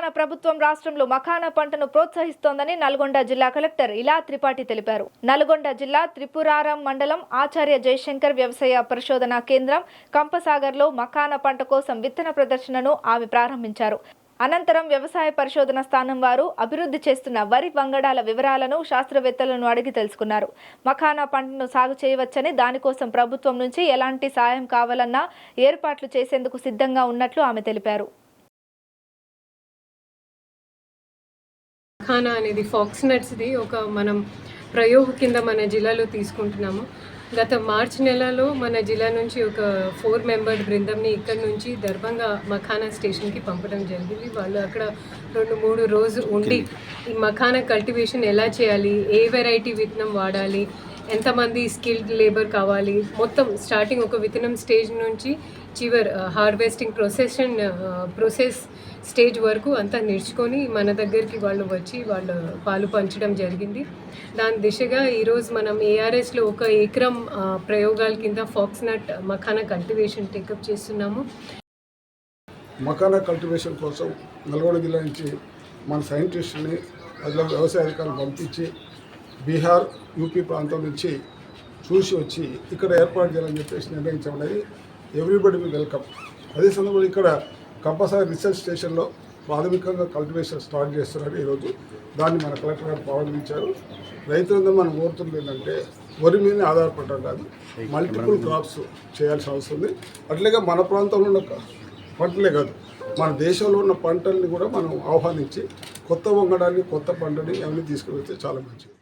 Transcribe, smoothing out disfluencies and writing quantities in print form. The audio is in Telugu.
తెలంగాణ ప్రభుత్వం రాష్ట్రంలో మఖానా పంటను ప్రోత్సహిస్తోందని నల్గొండ జిల్లా కలెక్టర్ ఇలా త్రిపాఠి తెలిపారు. నల్గొండ జిల్లా త్రిపురారం మండలం ఆచార్య జయశంకర్ వ్యవసాయ పరిశోధనా కేంద్రం కంపసాగర్లో మఖానా పంట కోసం విత్తన ప్రదర్శనను ఆమె ప్రారంభించారు. అనంతరం వ్యవసాయ పరిశోధన స్థానం వారు అభివృద్ధి చేస్తున్న వరి వంగడాల వివరాలను శాస్త్రవేత్తలను అడిగి తెలుసుకున్నారు. మఖానా పంటను సాగు చేయవచ్చని, దానికోసం ప్రభుత్వం నుంచి ఎలాంటి సాయం కావాలన్నా ఏర్పాట్లు చేసేందుకు సిద్ధంగా ఉన్నట్లు ఆమె తెలిపారు. మఖానా అనేది ఫాక్స్నట్స్ది ఒక మనం ప్రయోగ కింద మన జిల్లాలో తీసుకుంటున్నాము. గత మార్చి నెలలో మన జిల్లా నుంచి ఒక 4 మెంబర్ బృందంని ఇక్కడ నుంచి దర్భంగా మఖానా స్టేషన్కి పంపడం జరిగింది. వాళ్ళు అక్కడ 2-3 రోజులు ఉండి ఈ మఖానా కల్టివేషన్ ఎలా చేయాలి, ఏ వెరైటీ విత్తనం వాడాలి, ఎంతమంది స్కిల్డ్ లేబర్ కావాలి, మొత్తం స్టార్టింగ్ ఒక విత్తనం స్టేజ్ నుంచి చివరి హార్వెస్టింగ్ ప్రాసెస్ స్టేజ్ వరకు అంతా నేర్చుకొని మన దగ్గరికి వాళ్ళు వచ్చి వాళ్ళు పాలు పంచడం జరిగింది. దాని దిశగా ఈరోజు మనం ఏఆర్ఎస్లో 1 ఎకరం ప్రయోగాల కింద ఫాక్స్నట్ మఖానా కల్టివేషన్ టేకప్ చేస్తున్నాము. మఖానా కల్టివేషన్ కోసం నల్గొండ జిల్లా నుంచి మన సైంటిస్టుని అందులో వ్యవసాయ అధికారులు పంపించి బీహార్, యూపీ ప్రాంతం నుంచి చూసి వచ్చి ఇక్కడ ఏర్పాటు చేయాలని చెప్పేసి నిర్ణయించబడి ఎవ్రీబడి వెల్కమ్. అదే సందర్భంలో ఇక్కడ కంపసాగర్ రీసెర్చ్ స్టేషన్లో ప్రాథమికంగా కల్టివేషన్ స్టార్ట్ చేస్తున్నారు. ఈరోజు దాన్ని మన కలెక్టర్ గారు ప్రారంభించారు. రైతులందరూ మనం కోరుతుంది ఏంటంటే వరి మీద ఆధారపడటం కాదు, మల్టిపుల్ క్రాప్స్ చేయాల్సిన అవసరం ఉంది. అట్లాగే మన ప్రాంతంలో ఉన్న పంటలే కాదు, మన దేశంలో ఉన్న పంటల్ని కూడా మనం ఆహ్వానించి కొత్త వంగడాన్ని, కొత్త పంటని అవన్నీ తీసుకువెళ్తే చాలా మంచిది.